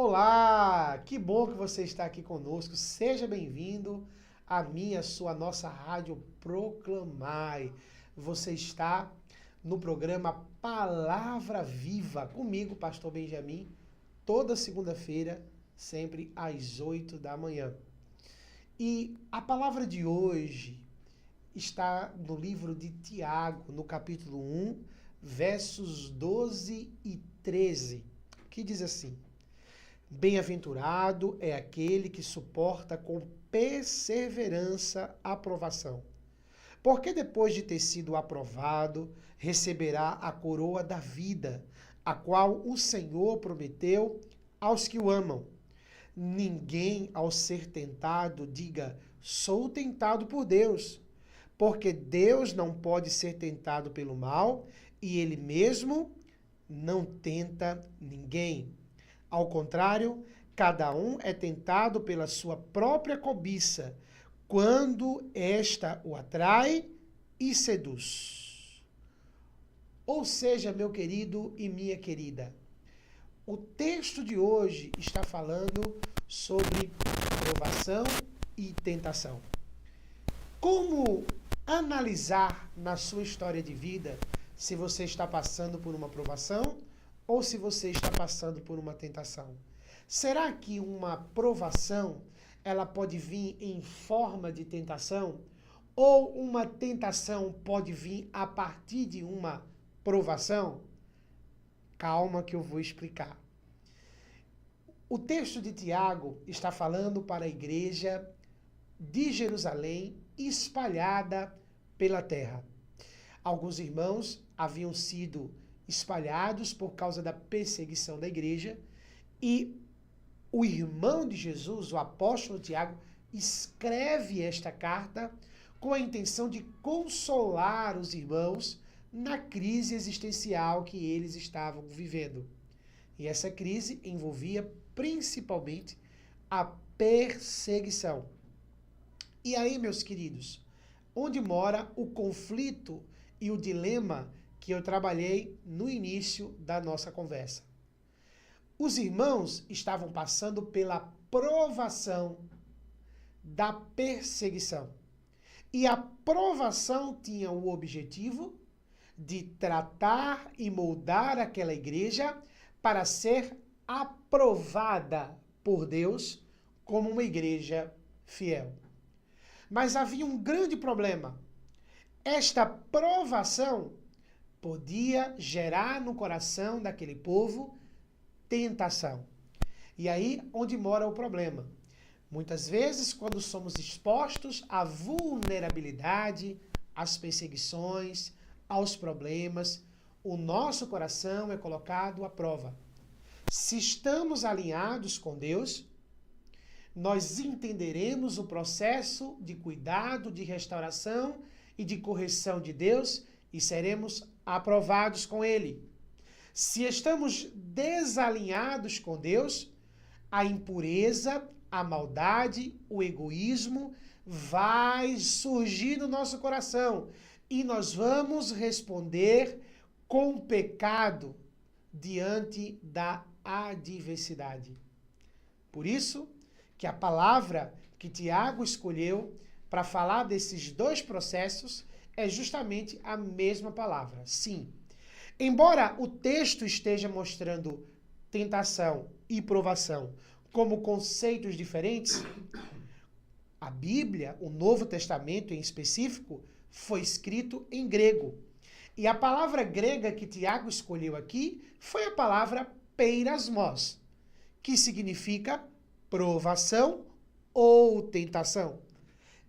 Olá, que bom que você está aqui conosco. Seja bem-vindo à minha, sua, nossa rádio Proclamai. Você está no programa Palavra Viva, comigo, Pastor Benjamin, toda segunda-feira, sempre às 8 da manhã. E a palavra de hoje está no livro de Tiago, no capítulo 1, versos 12 e 13, que diz assim: Bem-aventurado é aquele que suporta com perseverança a aprovação, porque depois de ter sido aprovado, receberá a coroa da vida, a qual o Senhor prometeu aos que o amam. Ninguém, ao ser tentado, diga: sou tentado por Deus, porque Deus não pode ser tentado pelo mal e ele mesmo não tenta ninguém. Ao contrário, cada um é tentado pela sua própria cobiça, quando esta o atrai e seduz. Ou seja, meu querido e minha querida, o texto de hoje está falando sobre provação e tentação. Como analisar na sua história de vida se você está passando por uma provação ou se você está passando por uma tentação? Será que uma provação ela pode vir em forma de tentação? Ou uma tentação pode vir a partir de uma provação? Calma que eu vou explicar. O texto de Tiago está falando para a igreja de Jerusalém espalhada pela terra. Alguns irmãos haviam sido espalhados por causa da perseguição da igreja e o irmão de Jesus, o apóstolo Tiago, escreve esta carta com a intenção de consolar os irmãos na crise existencial que eles estavam vivendo. E essa crise envolvia principalmente a perseguição. E aí, meus queridos, onde mora o conflito e o dilema que eu trabalhei no início da nossa conversa? Os irmãos estavam passando pela provação da perseguição. E a provação tinha o objetivo de tratar e moldar aquela igreja para ser aprovada por Deus como uma igreja fiel. Mas havia um grande problema. Esta provação podia gerar no coração daquele povo tentação. E aí onde mora o problema. Muitas vezes, quando somos expostos à vulnerabilidade, às perseguições, aos problemas, o nosso coração é colocado à prova. Se estamos alinhados com Deus, nós entenderemos o processo de cuidado, de restauração e de correção de Deus e seremos aprovados com Ele. Se estamos desalinhados com Deus, a impureza, a maldade, o egoísmo vai surgir no nosso coração e nós vamos responder com pecado diante da adversidade. Por isso que a palavra que Tiago escolheu para falar desses dois processos é justamente a mesma palavra. Sim, embora o texto esteja mostrando tentação e provação como conceitos diferentes, a Bíblia, o Novo Testamento em específico, foi escrito em grego. E a palavra grega que Tiago escolheu aqui foi a palavra peirasmos, que significa provação ou tentação.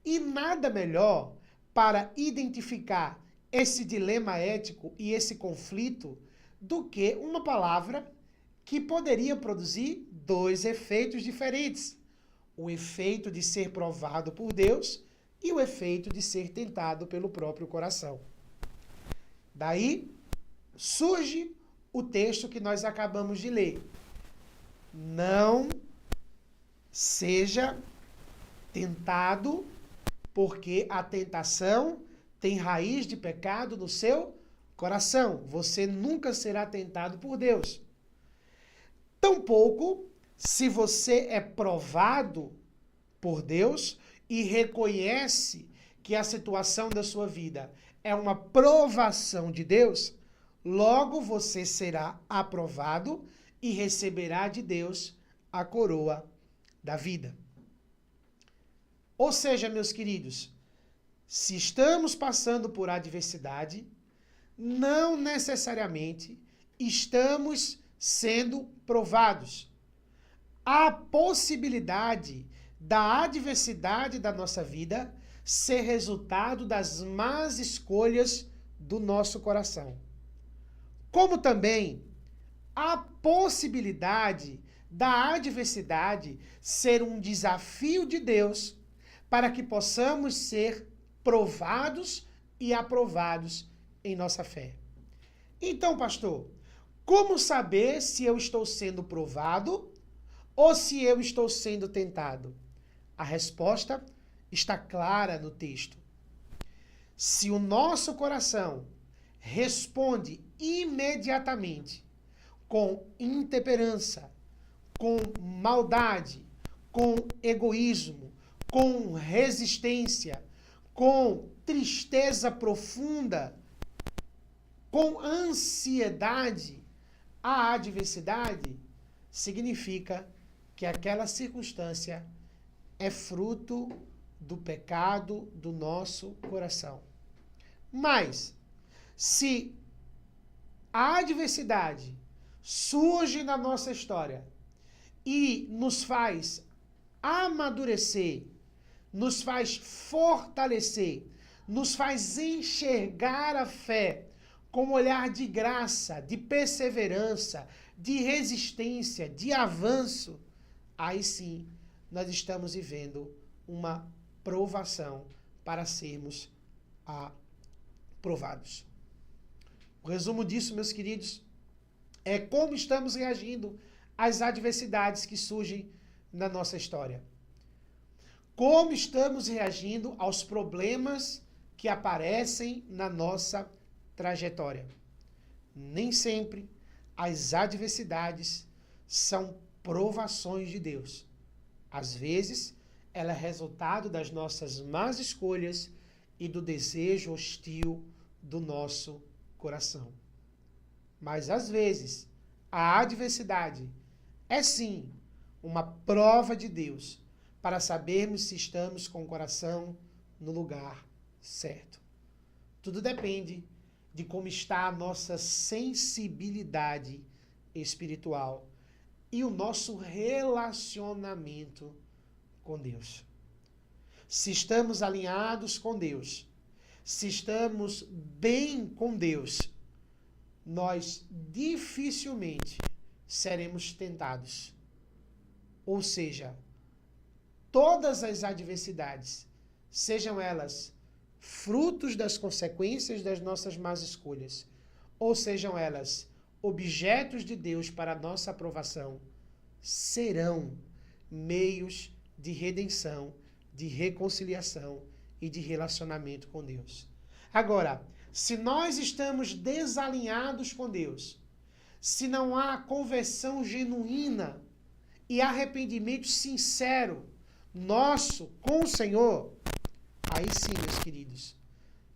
E nada melhor para identificar esse dilema ético e esse conflito do que uma palavra que poderia produzir dois efeitos diferentes. O efeito de ser provado por Deus e o efeito de ser tentado pelo próprio coração. Daí surge o texto que nós acabamos de ler. Não seja tentado, porque a tentação tem raiz de pecado no seu coração. Você nunca será tentado por Deus. Tampouco Se você é provado por Deus e reconhece que a situação da sua vida é uma provação de Deus, logo você será aprovado e receberá de Deus a coroa da vida. Ou seja, meus queridos, se estamos passando por adversidade, não necessariamente estamos sendo provados. Há possibilidade da adversidade da nossa vida ser resultado das más escolhas do nosso coração. Como também há possibilidade da adversidade ser um desafio de Deus para que possamos ser provados e aprovados em nossa fé. Então, pastor, como saber se eu estou sendo provado ou se eu estou sendo tentado? A resposta está clara no texto. Se o nosso coração responde imediatamente com intemperança, com maldade, com egoísmo, com resistência, com tristeza profunda, com ansiedade, a adversidade significa que aquela circunstância é fruto do pecado do nosso coração. Mas, se a adversidade surge na nossa história e nos faz amadurecer, nos faz fortalecer, nos faz enxergar a fé com um olhar de graça, de perseverança, de resistência, de avanço, aí sim nós estamos vivendo uma provação para sermos aprovados. O resumo disso, meus queridos, é como estamos reagindo às adversidades que surgem na nossa história. Como estamos reagindo aos problemas que aparecem na nossa trajetória. Nem sempre as adversidades são provações de Deus. Às vezes, ela é resultado das nossas más escolhas e do desejo hostil do nosso coração. Mas, às vezes, a adversidade é sim uma prova de Deus para sabermos se estamos com o coração no lugar certo. Tudo depende de como está a nossa sensibilidade espiritual e o nosso relacionamento com Deus. Se estamos alinhados com Deus, se estamos bem com Deus, nós dificilmente seremos tentados. Ou seja, todas as adversidades, sejam elas frutos das consequências das nossas más escolhas, ou sejam elas objetos de Deus para a nossa aprovação, serão meios de redenção, de reconciliação e de relacionamento com Deus. Agora, se nós estamos desalinhados com Deus, se não há conversão genuína e arrependimento sincero nosso com o Senhor, aí sim, meus queridos,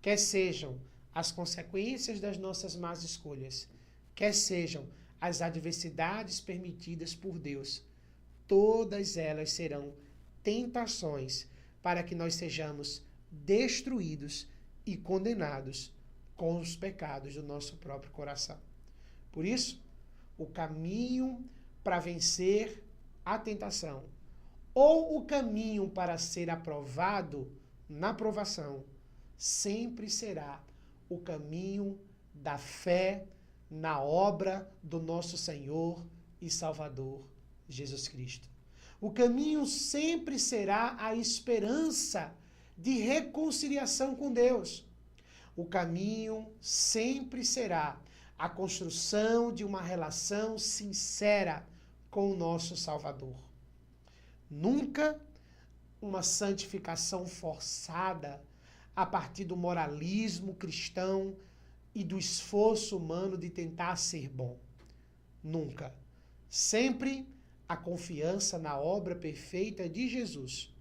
quer sejam as consequências das nossas más escolhas, quer sejam as adversidades permitidas por Deus, todas elas serão tentações para que nós sejamos destruídos e condenados com os pecados do nosso próprio coração. Por isso, o caminho para vencer a tentação ou o caminho para ser aprovado na provação sempre será o caminho da fé na obra do nosso Senhor e Salvador Jesus Cristo. O caminho sempre será a esperança de reconciliação com Deus. O caminho sempre será a construção de uma relação sincera com o nosso Salvador. Nunca uma santificação forçada a partir do moralismo cristão e do esforço humano de tentar ser bom. Nunca. Sempre a confiança na obra perfeita de Jesus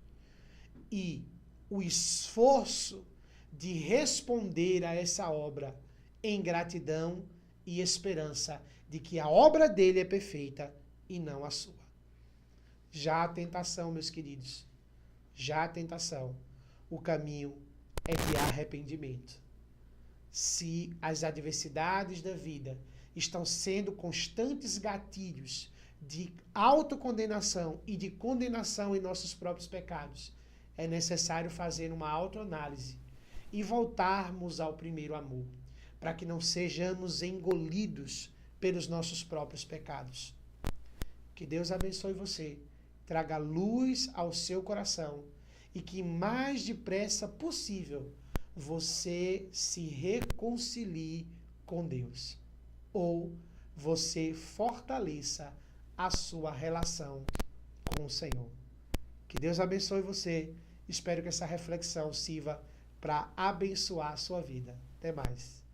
e o esforço de responder a essa obra em gratidão e esperança de que a obra dele é perfeita e não a sua. Já a tentação, meus queridos, já a tentação, o caminho é de arrependimento. Se as adversidades da vida estão sendo constantes gatilhos de autocondenação e de condenação em nossos próprios pecados, é necessário fazer uma autoanálise e voltarmos ao primeiro amor, para que não sejamos engolidos pelos nossos próprios pecados. Que Deus abençoe você, traga luz ao seu coração e que mais depressa possível você se reconcilie com Deus, ou você fortaleça a sua relação com o Senhor. Que Deus abençoe você. Espero que essa reflexão sirva para abençoar a sua vida. Até mais.